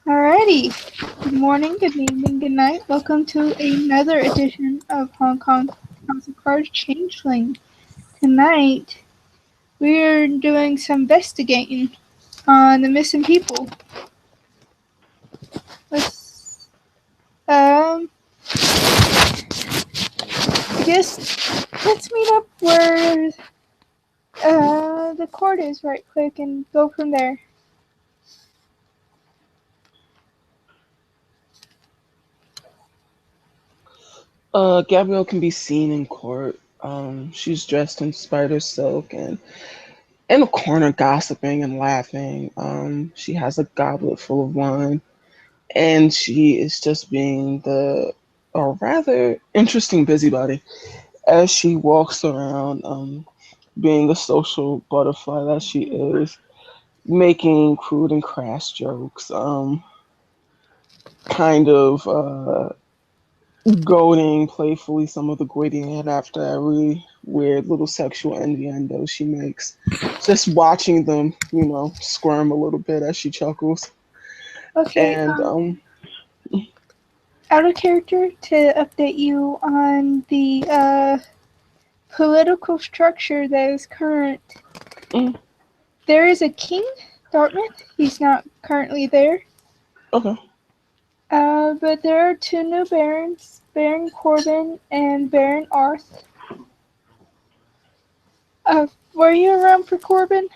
Alrighty. Good morning, good evening, good night. Welcome to another edition of Hong Kong House of Cards Changeling. Tonight, we're doing some investigating on the missing people. Let's, I guess, let's meet up where the court is right quick and go from there. Gabrielle can be seen in court. She's dressed in spider silk and in a corner gossiping and laughing. She has a goblet full of wine, and she is just being a rather interesting busybody as she walks around, being a social butterfly that she is, making crude and crass jokes, kind of goading playfully some of the Gwydion after every weird little sexual innuendo she makes. Just watching them, squirm a little bit as she chuckles. Okay, And out of character to update you on the political structure that is current. mm, There is a king, Dartmouth. He's not currently there. okay. But there are two new barons, Baron Corbin and Baron Arth. Were you around for Corbin?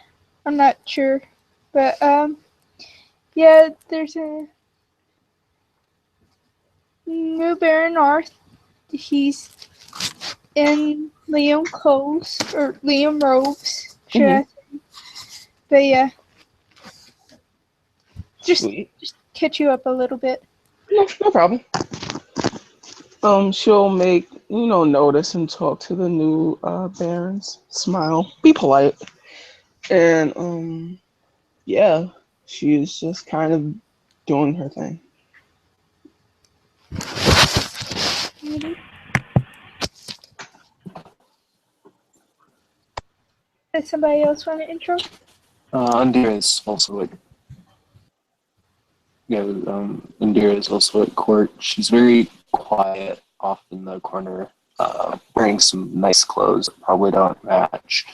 I'm not sure. But, yeah, there's a new Baron Arth. He's in Liam clothes, or Liam robes, should Hmm. I say. But yeah, just Sweet. catch you up a little bit. No problem. She'll make, notice and talk to the new barons. Smile. Be polite. And, yeah, she's just kind of doing her thing. Does somebody else want an intro? Indira is also at Indira is also at court. She's very quiet, off in the corner, wearing some nice clothes that probably don't match.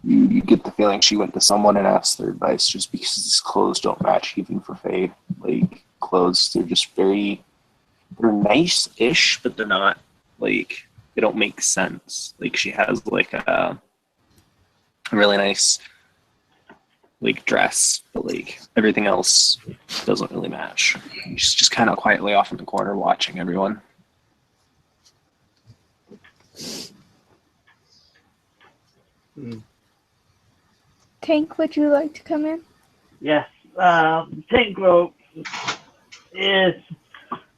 You get the feeling she went to someone and asked their advice just because these clothes don't match even for Fade. Like clothes, they're nice-ish, but they're not like they don't make sense. Like she has like a really nice like dress, but like everything else doesn't really match. She's just kind of quietly off in the corner watching everyone. Tank, would you like to come in? Yes, Synchro is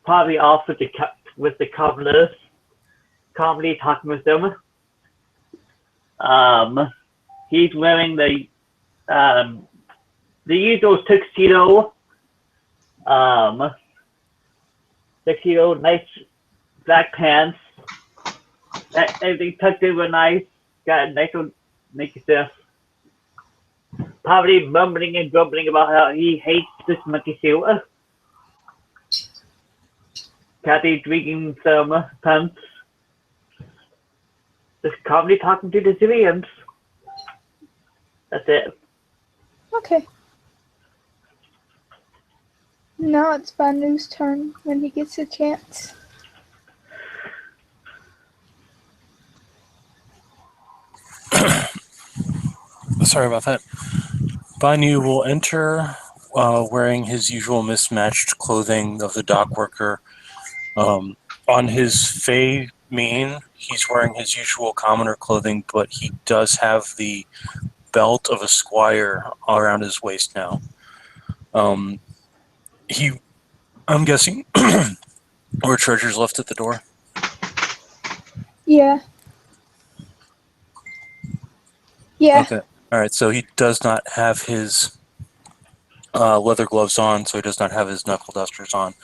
probably off with the cobblers, calmly talking with them. He's wearing the usual tuxedo, nice black pants. Everything tucked in were nice. Got a nice little naked stuff. Probably mumbling and grumbling about how he hates this monkey suit. Kathy drinking some punch. Just calmly talking to the civilians. That's it. Okay. Now it's Banu's turn when he gets a chance. Sorry about that. Banu will enter wearing his usual mismatched clothing of the dock worker. On his Fey mane, he's wearing his usual commoner clothing, but he does have the belt of a squire around his waist now. I'm guessing, or treasures left at the door. Yeah. Yeah. Okay. All right. So he does not have his leather gloves on, so he does not have his knuckle dusters on.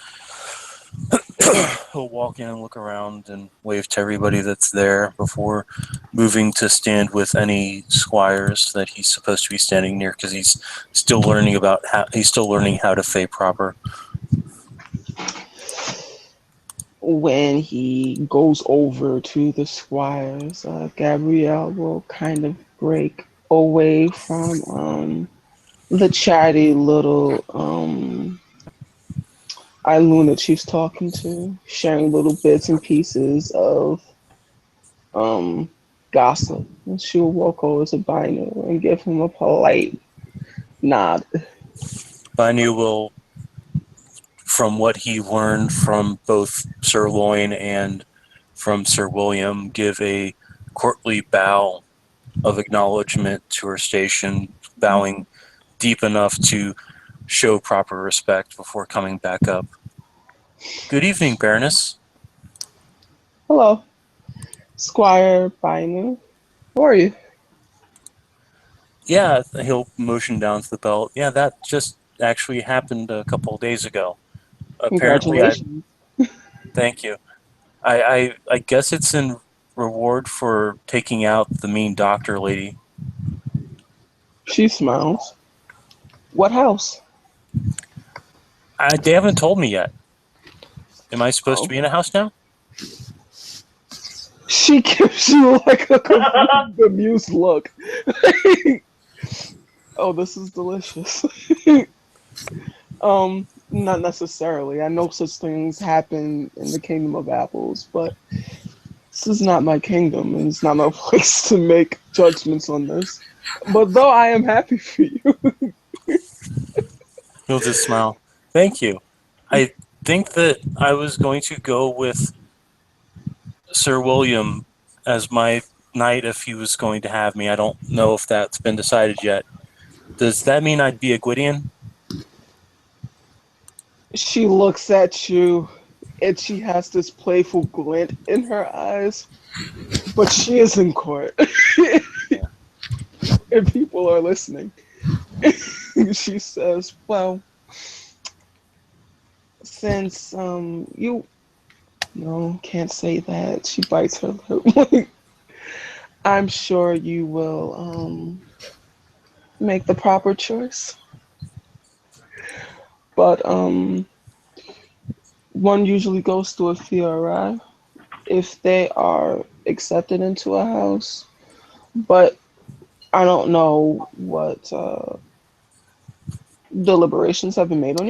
He'll walk in and look around and wave to everybody that's there before moving to stand with any squires that he's supposed to be standing near because he's still learning how to fey proper. When he goes over to the squires, Gabrielle will kind of break away from the chatty little Iluna that she's talking to, sharing little bits and pieces of um, gossip. And she'll walk over to Binu and give him a polite nod. Banu will, from what he learned from both Sir Loin and from Sir William, give a courtly bow of acknowledgement to her station, bowing deep enough to show proper respect before coming back up. Good evening, Baroness. Hello, Squire Binu. How are you? Yeah, he'll motion down to the belt. Yeah, that just actually happened a couple of days ago. Apparently, Congratulations. thank you. I guess it's in reward for taking out the mean doctor lady. She smiles. What house? They haven't told me yet. Am I supposed to Oh. be in a house now? She gives you like a confused, amused look. Oh, this is delicious. Not necessarily. I know such things happen in the kingdom of apples, but this is not my kingdom, and it's not my place to make judgments on this. But though I am happy for you. He'll just smile. Thank you. I think that I was going to go with Sir William as my knight if he was going to have me. I don't know if that's been decided yet. Does that mean I'd be a Gwydion? She looks at you, and she has this playful glint in her eyes, but she is in court. And people are listening. She says, well, since you no, can't say that. She bites her lip. I'm sure you will make the proper choice. But one usually goes through a FRI if they are accepted into a house. But I don't know what deliberations have been made on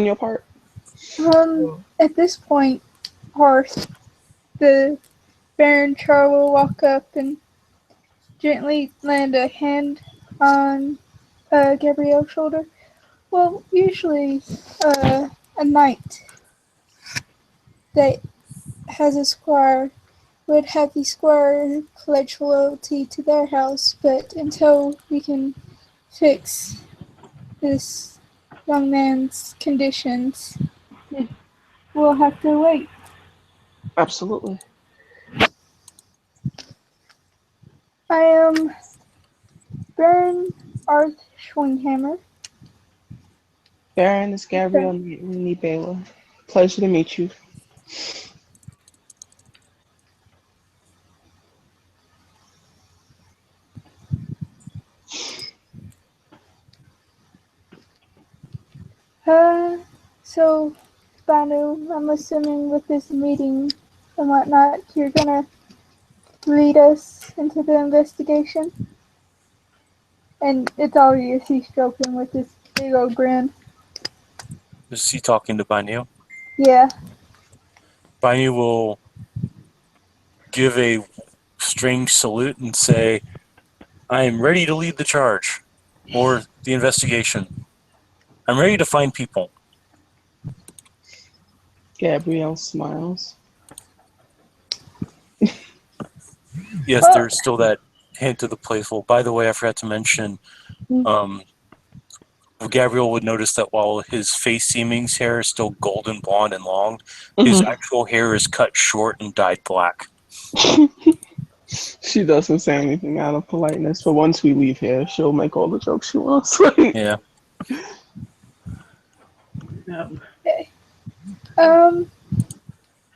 your part. At this point, Hearth, the Baron Char will walk up and gently land a hand on Gabrielle's shoulder. Well, usually a knight that has a squire would have the squire pledge loyalty to their house, but until we can fix this young man's conditions, we'll have to wait. Absolutely. I am Baron Arth Schwinghammer. Baron is Gabrielle Nibela. Pleasure to meet you. So, Banu, I'm assuming with this meeting and whatnot, you're gonna lead us into the investigation? And it's obvious he's joking with this big old grin. Is he talking to Banu? Yeah. Banu will give a strange salute and say, I am ready to lead the charge or the investigation. I'm ready to find people. Gabrielle smiles. Yes, there's still that hint of the playful. By the way, I forgot to mention, Gabriel would notice that while his face seamings hair is still golden blonde and long, his actual hair is cut short and dyed black. She doesn't say anything out of politeness, but once we leave here, she'll make all the jokes she wants. Yeah. Okay.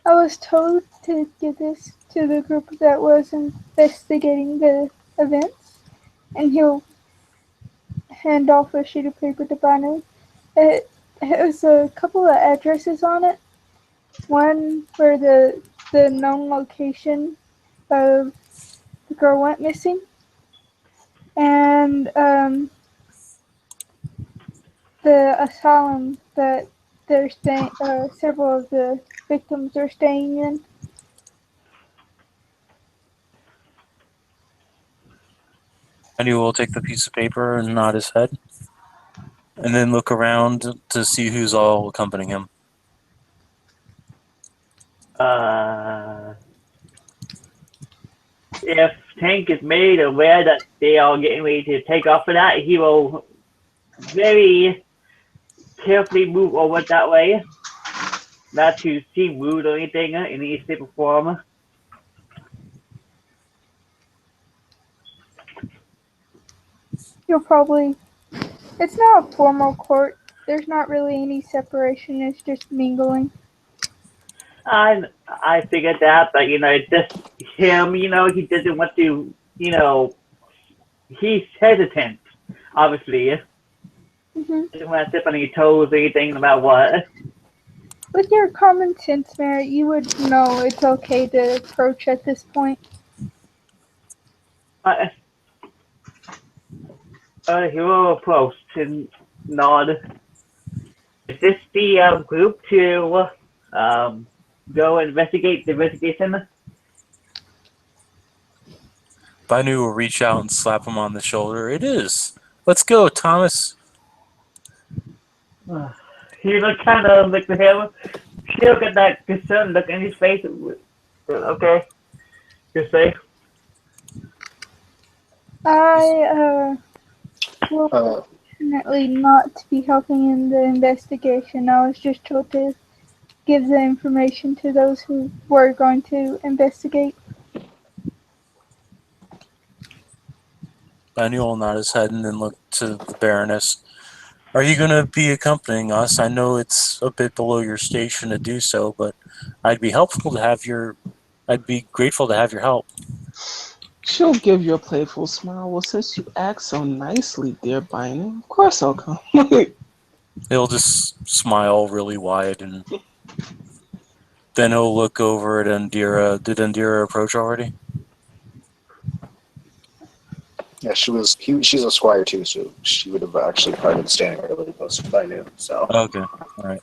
I was told to give this to the group that was investigating the events, and he'll hand off a sheet of paper to Banu. It has a couple of addresses on it. One where the known location of the girl went missing, and the asylum that they're staying. Several of the victims are staying in. And he will take the piece of paper and nod his head, and then look around to see who's all accompanying him. If Tank is made aware that they are getting ready to take off for that, he will very carefully move over that way, not to seem rude or anything in any shape or form. You'll probably. It's not a formal court. There's not really any separation. It's just mingling. I figured that, but it's just him. He doesn't want to. He's hesitant. Obviously, Hmm. doesn't want to step on any toes or anything, no matter what. With your common sense, Merritt, you would know it's okay to approach at this point. Uh, he will approach and nod. Is this the group to go investigate the investigation? Binu will reach out and slap him on the shoulder. It is. Let's go, Thomas. He look kind of like the him. He'll get that concerned look in his face. Okay, you're safe. I will fortunately not be helping in the investigation. I was just told to give the information to those who were going to investigate. Binu will nod his head and then look to the Baroness. Are you going to be accompanying us? I know it's a bit below your station to do so, but I'd be grateful to have your help. She'll give you a playful smile. Well, since you act so nicely, dear Binu, of course I'll come. He'll just smile really wide, and then he'll look over at Indira. Did Indira approach already? Yeah, she's a squire too, so she would have actually probably been standing really close to by noon. So Okay, all right.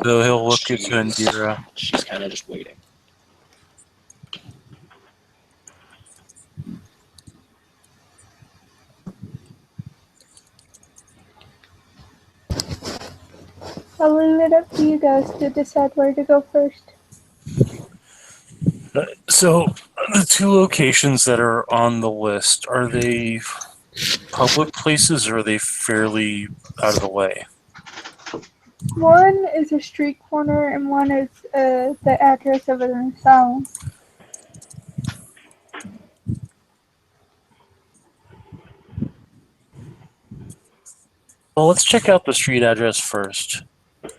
So he'll look at Indira. she's kind of just waiting. I'll leave it up to you guys to decide where to go first. So the two locations that are on the list, are they public places or are they fairly out of the way? One is a street corner, and one is the address of an asylum. Well, let's check out the street address first.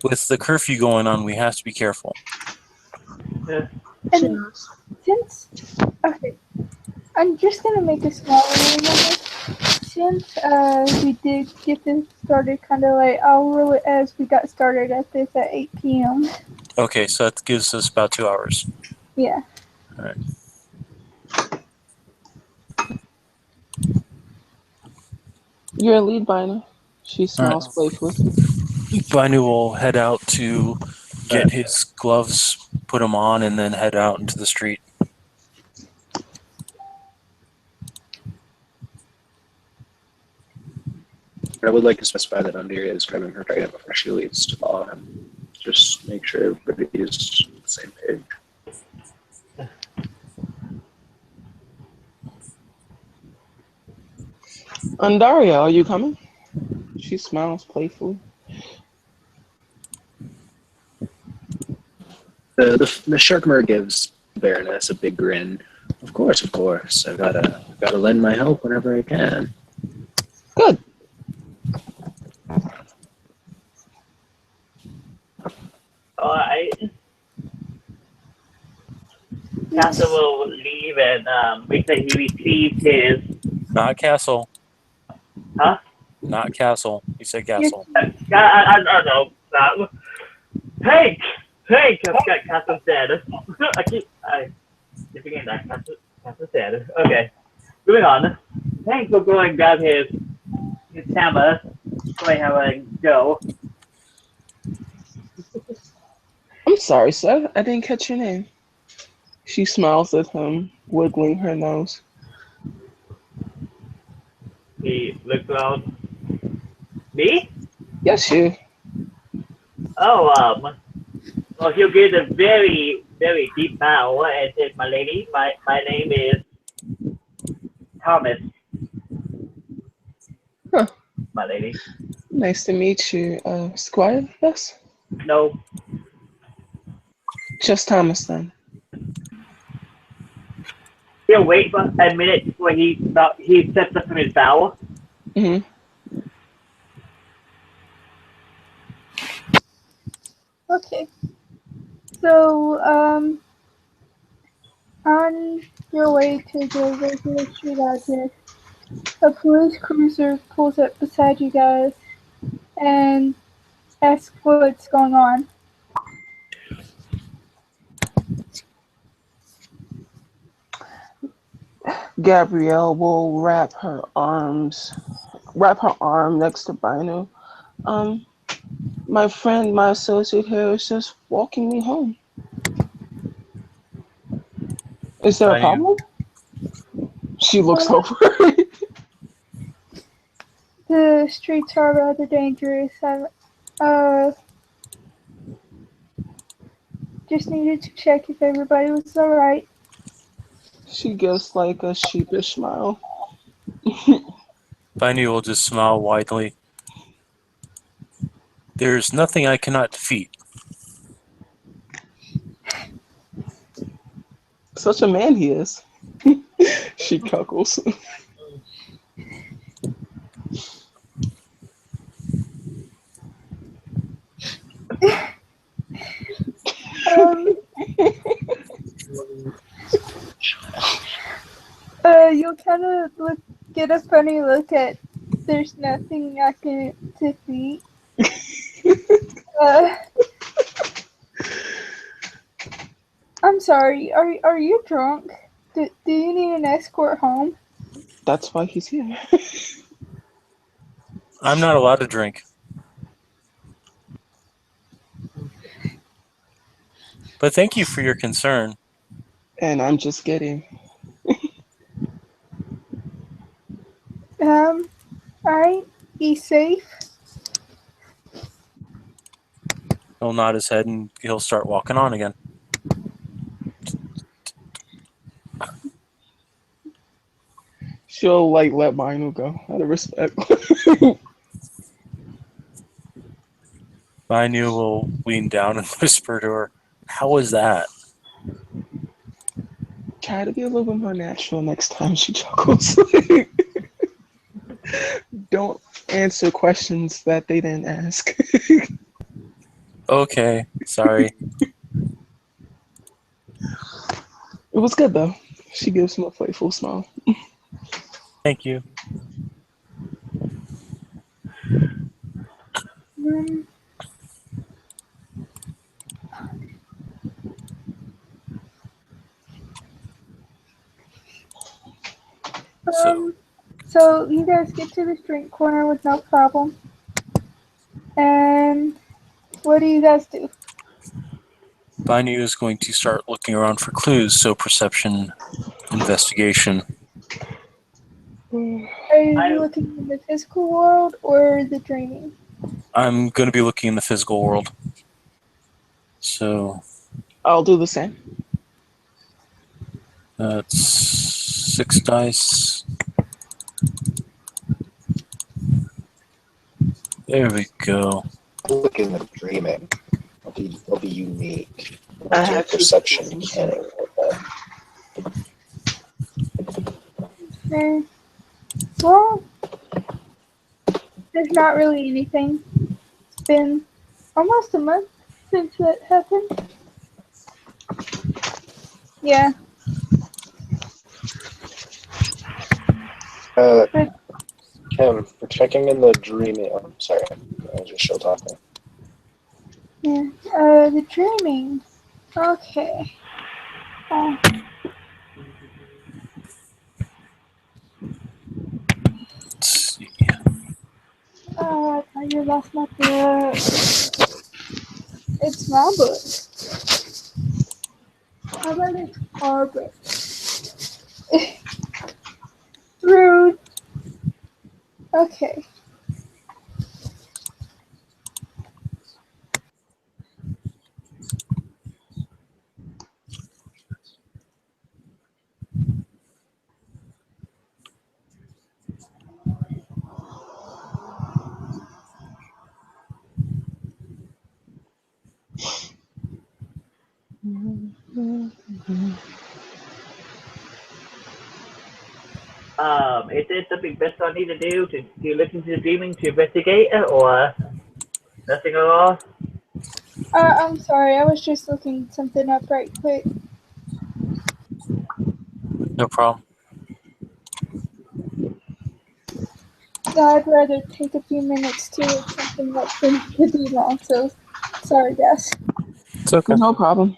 With the curfew going on, we have to be careful. Yeah. And since, okay, I'm just gonna make a small ruling on this. Since we did get this started kind of late, I'll rule it as we got started at this at 8 p.m. Okay, so that gives us about 2 hours. Yeah. All right. You're a lead, Binu. She smiles playfully. Binu will head out to get his gloves, put them on, and then head out into the street. I would like to specify that Andrea is grabbing her item before she leaves to follow him. Just make sure everybody is on the same page. Andaria, are you coming? She smiles playfully. The Sharkmer gives Baroness a big grin. Of course. I gotta lend my help whenever I can. Good. Alright. Castle will leave and make sure he receives his. Not castle. Huh? Not castle. You said Yes. castle. I don't know. Hank! Hank! I've got Castle said. I keep forgetting that. Castle said. Okay. Moving on. Hank will go and grab his camera. Go and have a go. I'm sorry, sir. I didn't catch your name. She smiles at him, wiggling her nose. He looks around. Me? Yes, you. Oh, well, he'll give a very, very deep bow and says, "My lady, my name is Thomas, Huh. my lady." Nice to meet you, Squire. Yes. No, Just Thomas then. he'll wait for a minute before he steps up from his bow. Hmm. Okay. So, on your way to the regular street address, a police cruiser pulls up beside you guys and asks what's going on. Gabrielle will wrap her arm next to Binu. Um, my friend, my associate here is just walking me home. Is there a Banu, problem? She looks Well, over. the streets are rather dangerous. I just needed to check if everybody was alright. She gives like a sheepish smile. Banu will just smile widely. There's nothing I cannot defeat. Such a man he is. She cuckles. Um, you'll kind of get a funny look at. There's nothing I can defeat. Uh, I'm sorry. Are you drunk? Do you need an escort home? That's why he's here. I'm not allowed to drink. But thank you for your concern. And I'm just kidding. Alright. Be safe. He'll nod his head and he'll start walking on again. She'll like let Binu go out of respect. Banu will lean down and whisper to her, "How was that?" Try to be a little bit more natural next time, she chuckles. Don't answer questions that they didn't ask. Okay, sorry. It was good though. She gives him a playful smile. Thank you. Um, So, so you guys get to the street corner with no problem. And what do you guys do? Banu is going to start looking around for clues, so perception, investigation. Are you I looking in the physical world or the dreaming? I'm going to be looking in the physical world. So, I'll do the same. that's 6 dice. There we go. Look in the dreaming. It'll be unique. I What's your have to- perception mechanic with that? Okay. Well, there's not really anything. It's been almost a month since that happened. Yeah, But Kim, for checking in the dreaming. I'm sorry, I was just still talking. yeah, the dreaming. Okay. Uh, Let's see. you lost my book. It's my book. How about it's our book? Rude. Okay. Is there something best I need to do to listen to the dreaming to investigate it, or nothing at all? I'm sorry. I was just looking something up right quick. No problem. I'd rather take a few minutes to look something up than it could be long. So, sorry, guys. It's okay. No problem.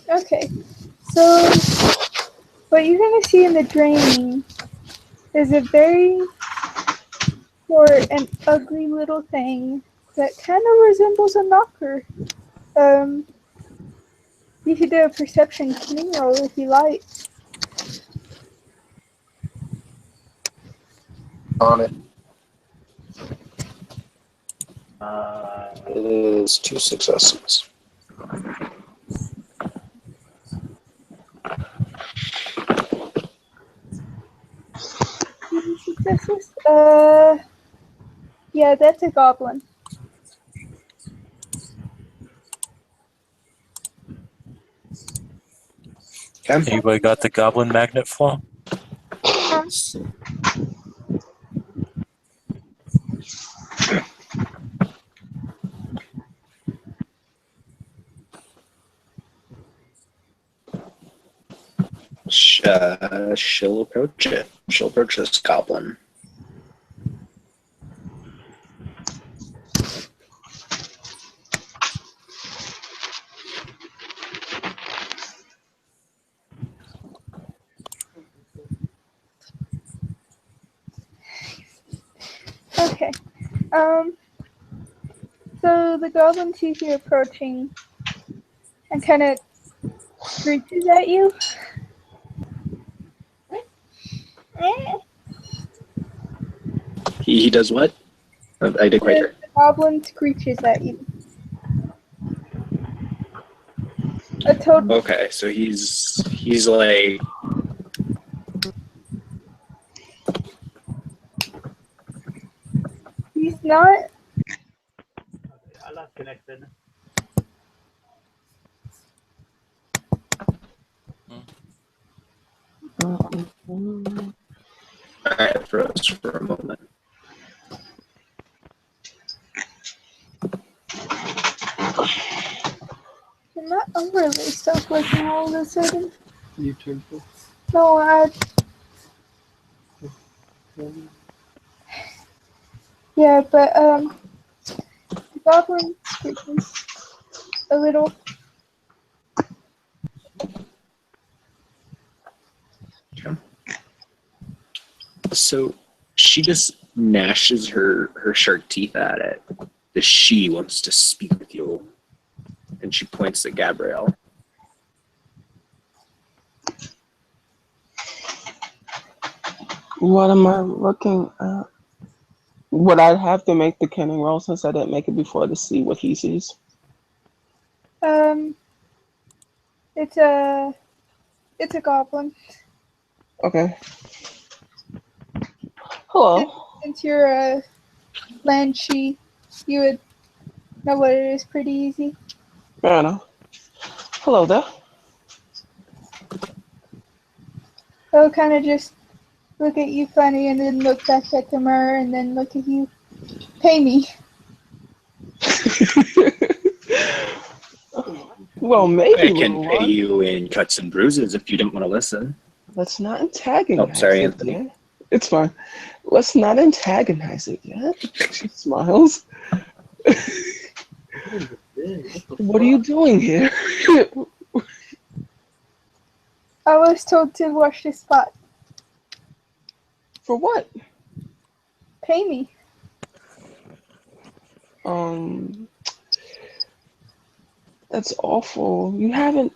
Okay. So, what you're gonna see in the dream is a very short and ugly little thing that kind of resembles a knocker. Um, you could do a perception cunning roll if you like. On it. Uh, It is 2 successes. Successes? Yeah, that's a goblin. Kim? Anybody got the goblin magnet flaw? She'll approach it. She'll approach this goblin. Okay. Um, so the goblin sees you approaching and kind of screeches at you. He does what? I didn't quite The hear. goblin screeches at you. A total. Okay, so he's like He's not. I lost connection. I froze for a moment. Did my overlay stop working all of a sudden? You turned full. No, yeah, but the goblin screeches a little. So she just gnashes her shark teeth at it the she wants to speak with you. And she points at Gabrielle. What am I looking at? Would I have to make the kenning roll since I didn't make it before to see what he sees? It's a goblin. Okay. Hello. Since you're a Banshee, you would know what it is pretty easy. Fair enough. Hello there. They'll kind of just look at you funny and then look back at the mirror and then look at you. Pay me. Well, maybe, I can little pay one. you in cuts and bruises if you didn't want to listen. Let's not Oh, antagonize sorry, it Anthony. yet. It's fine. Let's not antagonize it yet. She smiles. What are you doing here? I was told to watch this spot. For what? Pay me. That's awful. You haven't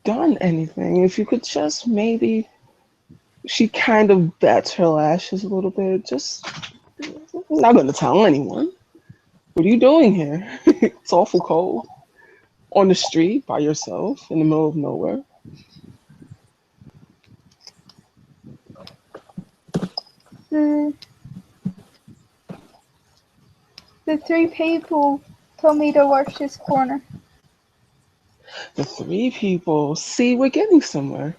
done anything. If you could just maybe. She kind of bats her lashes a little bit. Just. I'm not going to tell anyone. What are you doing here? It's awful cold. On the street by yourself in the middle of nowhere. The three people told me to watch this corner. The three people. See, we're getting somewhere.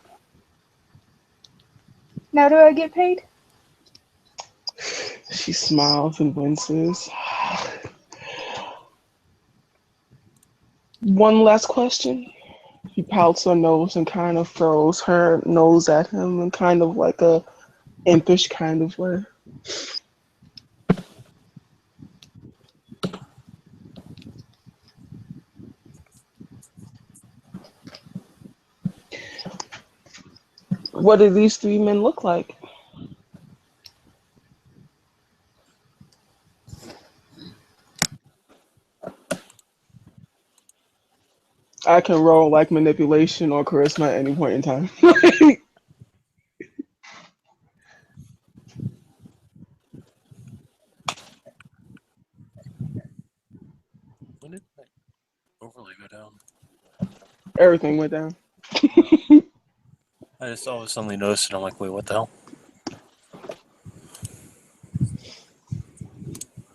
Now do I get paid? She smiles and winces. One last question. She pouts her nose and kind of throws her nose at him in kind of like a impish kind of way. What do these three men look like? I can roll like manipulation or charisma at any point in time. When did my overlay go down? Everything went down. I just all of a sudden noticed it. I'm like, wait, what the hell?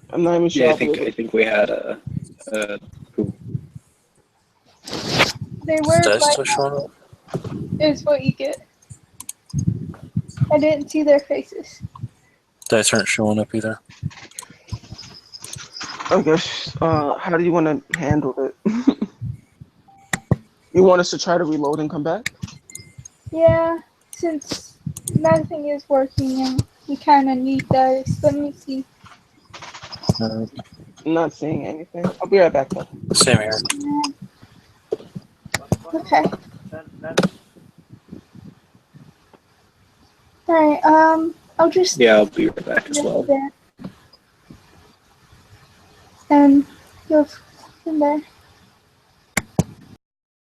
I'm not even sure. Yeah, I'll be able I think we had a They Is were dice by still showing up? is what you get. I didn't see their faces. Dice aren't showing up either. I guess, how do you want to handle it? You want us to try to reload and come back? Yeah, since nothing is working and we kind of need those. Let me see. Alright. I'm not seeing anything. I'll be right back, though. Same here. Okay. Alright, I'll just I'll be right back as well. there. And you'll from there.